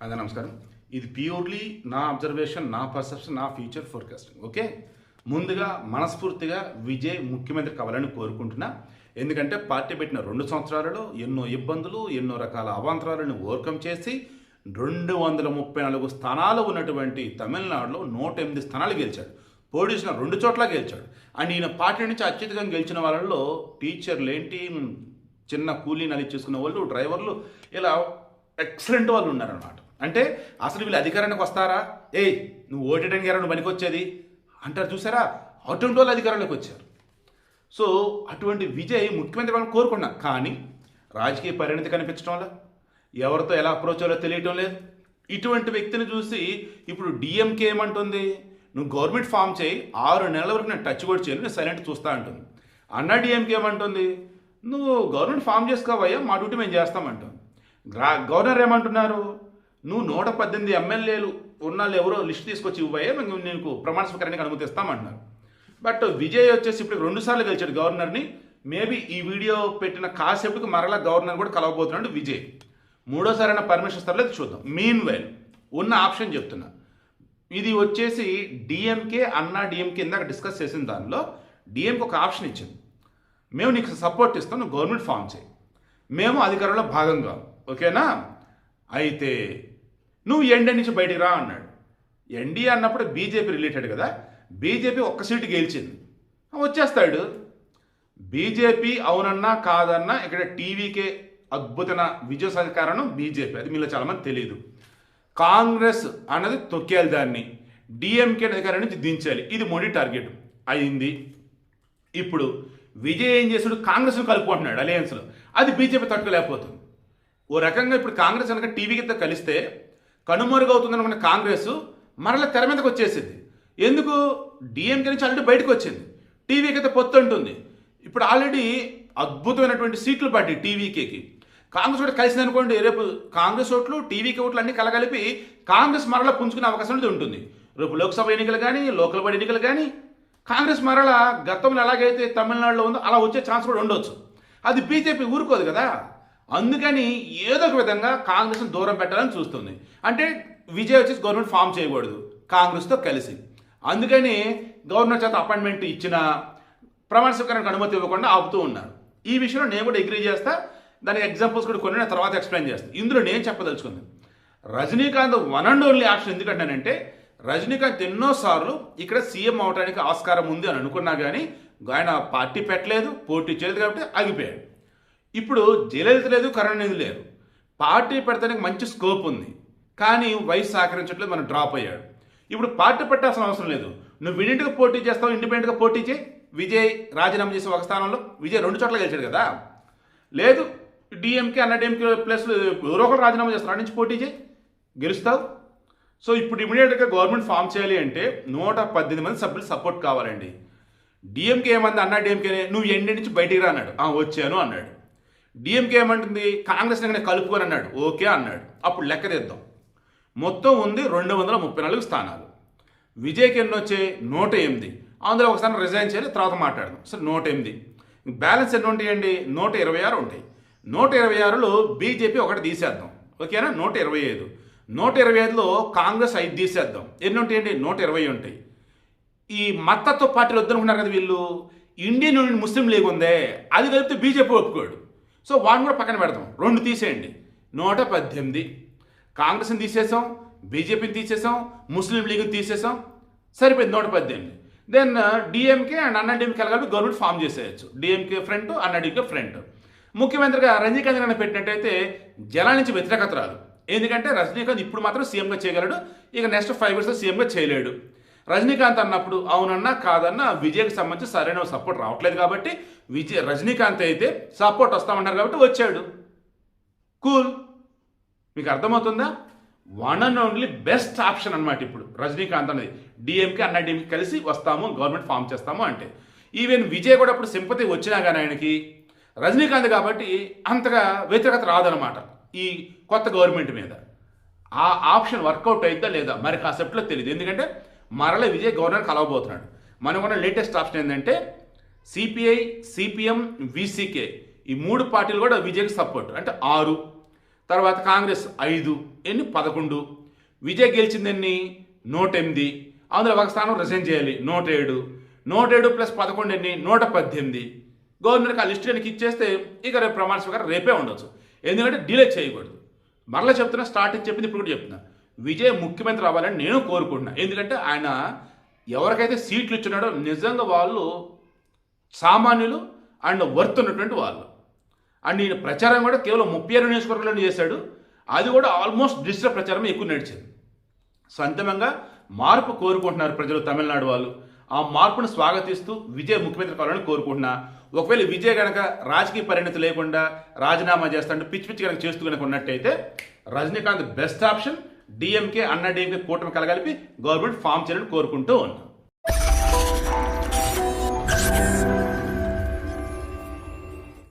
అందరూ నమస్కారం. ఇది ప్యూర్లీ నా అబ్జర్వేషన్, నా పర్సెప్షన్, నా ఫ్యూచర్ ఫోర్కాస్టింగ్. ఓకే, ముందుగా మనస్ఫూర్తిగా విజయ్ ముఖ్యమంత్రి కావాలని కోరుకుంటున్నా. ఎందుకంటే పార్టీ పెట్టిన 2 సంవత్సరాలలో ఎన్నో ఇబ్బందులు, ఎన్నో రకాల అవాంతరాలను ఓవర్కమ్ చేసి 234 స్థానాలు ఉన్నటువంటి తమిళనాడులో 108 స్థానాలు గెలిచాడు. పోటీసిన 2 చోట్ల గెలిచాడు. అండ్ ఈయన పార్టీ నుంచి అత్యధికంగా గెలిచిన వాళ్ళలో టీచర్లు ఏంటి, చిన్న కూలీ నలి చేసుకున్న వాళ్ళు, డ్రైవర్లు, ఇలా ఎక్సలెంట్ వాళ్ళు ఉన్నారనమాట. అంటే అసలు వీళ్ళు అధికారానికి వస్తారా, ఏయ్ నువ్వు ఓటేయడానికి ఎరా నువ్వు పనికొచ్చేది అంటారు చూసారా, అటువంటి వాళ్ళు అధికారంలోకి వచ్చారు. సో అటువంటి విజయ్ ముఖ్యమంత్రి వాళ్ళని కోరుకున్నా. కానీ రాజకీయ పరిణతి కనిపించడం వల్ల ఎవరితో ఎలా అప్రోచ్ అవ్వాలో తెలియటం లేదు. ఇటువంటి వ్యక్తిని చూసి ఇప్పుడు డిఎంకే ఏమంటుంది, నువ్వు గవర్నమెంట్ ఫామ్ చేయి, 6 నెలల వరకు నేను టచ్ కూడా చేయను, నేను సైలెంట్ చూస్తా అంటుంది. అన్నా డిఎంకే ఏమంటుంది, నువ్వు గవర్నమెంట్ ఫామ్ చేసుకోవయ్యా, మా డ్యూటీ మేము చేస్తామంటుంది. గవర్నర్ ఏమంటున్నారు, నువ్వు 118 ఎమ్మెల్యేలు ఉన్నాళ్ళు ఎవరో లిస్ట్ తీసుకొచ్చి ఇవ్వయ్యా, మేము నీకు ప్రమాణ స్వీకారానికి అనుమతిస్తామంటున్నారు. బట్ విజయ్ వచ్చేసి ఇప్పుడు 2 సార్లు గెలిచాడు గవర్నర్ని. మేబీ ఈ వీడియో పెట్టిన కాసేపుకి మరలా గవర్నర్ కూడా కలవబోతున్నాడు విజయ్. 3వ అయినా పర్మిషన్ ఇస్తారో లేదు చూద్దాం. మీన్ వైల్ ఉన్న ఆప్షన్ చెప్తున్నా, ఇది వచ్చేసి డిఎంకే అన్నా డిఎంకే ఇందాక డిస్కస్ చేసిన దానిలో డిఎంకే ఒక ఆప్షన్ ఇచ్చింది, మేము నీకు సపోర్ట్ ఇస్తాం, నువ్వు గవర్నమెంట్ ఫామ్ చేయి, మేము అధికారంలో భాగంగా, ఓకేనా, అయితే నువ్వు ఎన్డీఏ నుంచి బయటికి రా అన్నాడు. ఎన్డీఏ అన్నప్పుడు బీజేపీ రిలేటెడ్ కదా, బీజేపీ ఒక్క సీటు గెలిచింది, వచ్చేస్తాడు. బీజేపీ అవునన్నా కాదన్నా ఇక్కడ టీవీకే అద్భుతమైన విజయ సాధికారణం బీజేపీ, అది మీలో చాలామంది తెలియదు. కాంగ్రెస్ అన్నది తొక్కేయాలి, దాన్ని డిఎంకే అధికారం నుంచి దించాలి, ఇది మోడీ టార్గెట్ అయింది. ఇప్పుడు విజయ్ ఏం చేశాడు, కాంగ్రెస్ను కలుపుకుంటున్నాడు అలయన్స్లో, అది బీజేపీ తట్టుకోలేకపోతుంది. ఓ రకంగా ఇప్పుడు కాంగ్రెస్ కనుక టీవీతో కలిస్తే కనుమరుగవుతుందనుకున్న కాంగ్రెస్ మరలా తెర మీదకి వచ్చేసింది. ఎందుకు, డిఎంకే నుంచి ఆల్రెడీ బయటకు వచ్చింది, టీవీకి అయితే పొత్తు ఉంటుంది. ఇప్పుడు ఆల్రెడీ అద్భుతమైనటువంటి సీట్లు పడ్డాయి టీవీకేకి. కాంగ్రెస్ కూడా కలిసింది అనుకోండి, రేపు కాంగ్రెస్ ఓట్లు టీవీకే ఓట్లు అన్నీ కలగలిపి కాంగ్రెస్ మరలా పుంజుకునే అవకాశం అనేది ఉంటుంది. రేపు లోక్సభ ఎన్నికలు కానీ, లోకల్ బాడీ ఎన్నికలు కానీ కాంగ్రెస్ మరలా గతంలో ఎలాగైతే తమిళనాడులో ఉందో అలా వచ్చే ఛాన్స్ కూడా ఉండొచ్చు. అది బీజేపీ ఊరుకోదు కదా, అందుకని ఏదో ఒక విధంగా కాంగ్రెస్ని దూరం పెట్టాలని చూస్తుంది. అంటే విజయ్ వచ్చేసి గవర్నమెంట్ ఫామ్ చేయకూడదు కాంగ్రెస్తో కలిసి, అందుకని గవర్నర్ చేత అపాయింట్మెంట్ ఇచ్చిన ప్రమాణ స్వీకారానికి అనుమతి ఇవ్వకుండా ఆపుతూ ఉన్నారు. ఈ విషయంలో నేను కూడా అగ్రీ చేస్తా, దానికి ఎగ్జాంపుల్స్ కూడా కొన్ని నేను తర్వాత ఎక్స్ప్లెయిన్ చేస్తాను. ఇందులో నేను చెప్పదలుచుకుంది, Rajinikanth one and only option ఎందుకంటానంటే, రజనీకాంత్ ఎన్నోసార్లు ఇక్కడ సీఎం అవడానికి ఆస్కారం ఉంది అని అనుకున్నా కానీ ఆయన పార్టీ పెట్టలేదు, పోటీ చేయలేదు, కాబట్టి ఆగిపోయాడు. ఇప్పుడు జయలలిత లేదు, కరుణానిధి లేరు, పార్టీ పెడతానికి మంచి స్కోప్ ఉంది, కానీ వయసు సహకరించట్లేదు, మనం డ్రాప్ అయ్యాడు. ఇప్పుడు పార్టీ పెట్టాల్సిన అవసరం లేదు, నువ్వు వినింటిగా పోటీ చేస్తావు, ఇండిపెండెంట్గా పోటీ చేయి. విజయ్ రాజీనామా చేసే ఒక స్థానంలో, విజయ్ 2 చోట్ల గెలిచాడు కదా, లేదు డిఎంకే అన్న డిఎంకే ప్లస్ ఎవరో ఒకరు రాజీనామా చేస్తారు, అక్కడి నుంచి పోటీ చేయి, గెలుస్తావు. సో ఇప్పుడు ఇమీడియట్గా గవర్నమెంట్ ఫామ్ చేయాలి అంటే 118 మంది సభ్యులు సపోర్ట్ కావాలండి. డిఎంకే ఏమంది, అన్నా డిఎంకేనే నువ్వు ఎన్డీ నుంచి బయటికి రా అన్నాడు, వచ్చాను అన్నాడు. డిఎంకే ఏమంటుంది, కాంగ్రెస్ నేను కలుపుకొని అన్నాడు, ఓకే అన్నాడు. అప్పుడు లెక్క తెద్దాం, మొత్తం ఉంది 234 స్థానాలు. విజయ్కి ఎన్ని వచ్చాయి, 108. అందులో ఒక స్థానం రిజైన్ చేయాలి, తర్వాత మాట్లాడదాం. సరే 108, బ్యాలెన్స్ ఎన్ని ఉంటాయండి, 126 ఉంటాయి. 126లో బీజేపీ ఒకటి తీసేద్దాం, ఓకేనా, 125. 125లో కాంగ్రెస్ 5 తీసేద్దాం, ఎన్ని ఉంటాయండి, 120 ఉంటాయి. ఈ మత్తత్వ పార్టీలు వద్దనుకున్నారు కదా వీళ్ళు, ఇండియన్ యూనియన్ ముస్లిం లీగ్ ఉందే అది కలిపితే బీజేపీ ఒప్పుకోడు, సో వాడిని కూడా పక్కన పెడతాం, 2 తీసేయండి, 118. కాంగ్రెస్ని తీసేసాం, బీజేపీని తీసేసాం, ముస్లిం లీగ్ని తీసేసాం, సరిపోయింది 118. దెన్ డిఎంకే అండ్ అన్నా డిఎంకే కలిపి గవర్నమెంట్ ఫామ్ చేసేయచ్చు, డిఎంకే ఫ్రంట్, అన్నా డిఎంకే ఫ్రంట్. ముఖ్యమంత్రిగా రజనీకాంత్ గారిని పెట్టినట్టయితే జనాల నుంచి వ్యతిరేకత రాదు, ఎందుకంటే రజనీకాంత్ ఇప్పుడు మాత్రం సీఎంగా చేయగలడు, ఇక నెక్స్ట్ 5 years సీఎంగా చేయలేడు. రజనీకాంత్ అన్నప్పుడు అవునన్నా కాదన్నా విజయ్కి సంబంధించి సరైన సపోర్ట్ రావట్లేదు కాబట్టి రజనీకాంత్ అయితే సపోర్ట్ వస్తామన్నారు కాబట్టి వచ్చాడు, కూల్. మీకు అర్థమవుతుందా, one and only best option అనమాట ఇప్పుడు రజనీకాంత్ అనేది. డిఎంకే అన్నా డిఎంకే కలిసి వస్తాము, గవర్నమెంట్ ఫామ్ చేస్తాము అంటే. ఈవెన్ విజయ్ కూడా ఇప్పుడు సింపతి వచ్చినా కానీ ఆయనకి రజనీకాంత్ కాబట్టి అంతగా వ్యతిరేకత రాదనమాట ఈ కొత్త గవర్నమెంట్ మీద. ఆ ఆప్షన్ వర్కౌట్ అవుతుందా లేదా మరి కాసేపట్లో తెలియదు, ఎందుకంటే మరల విజయ్ గవర్నర్ కలవబోతున్నాడు. మనకున్న లేటెస్ట్ ఆప్షన్ ఏంటంటే సిపిఐ, సిపిఎం, విసికే ఈ 3 పార్టీలు కూడా విజయ్కి సపోర్ట్, అంటే 6. తర్వాత కాంగ్రెస్ 5, ఎన్ని 11, విజయ్ గెలిచింది ఎన్ని 108, అందులో ఒక స్థానం రిజైన్ చేయాలి 107, 107 + 11 ఎన్ని 118. గవర్నర్కి ఆ లిస్ట్ కనుక ఇచ్చేస్తే ఇక రేపు ప్రమాణ స్వీకారం రేపే ఉండొచ్చు. ఎందుకంటే డిలే చేయకూడదు. మరలా చెప్తున్నా, స్టార్టింగ్ చెప్పింది ఇప్పుడు కూడా చెప్తున్నా, విజయ్ ముఖ్యమంత్రి అవ్వాలని నేను కోరుకుంటున్నా. ఎందుకంటే ఆయన ఎవరికైతే సీట్లు ఇచ్చినాడో నిజంగా వాళ్ళు సామాన్యులు అండ్ వర్త్ ఉన్నటువంటి వాళ్ళు. అండ్ ఈయన ప్రచారం కూడా కేవలం 36 నియోజకవర్గాలను చేశాడు. అది కూడా ఆల్మోస్ట్ డిజిటల్ ప్రచారం ఎక్కువ నడిచింది. సో అంతిమంగా మార్పు కోరుకుంటున్నారు ప్రజలు, తమిళనాడు వాళ్ళు. ఆ మార్పును స్వాగతిస్తూ విజయ్ ముఖ్యమంత్రి కావాలని కోరుకుంటున్నా. ఒకవేళ విజయ్ కనుక రాజకీయ పరిణతి లేకుండా రాజీనామా చేస్తాంటే పిచ్చి కనుక చేస్తూ కనుక ఉన్నట్టయితే రజనీకాంత్ బెస్ట్ ఆప్షన్. డిఎంకే అన్నా డిఎంకే కూటమి కలగలిపి గవర్నమెంట్ ఫామ్ చేయాలని కోరుకుంటూ ఉన్నాం.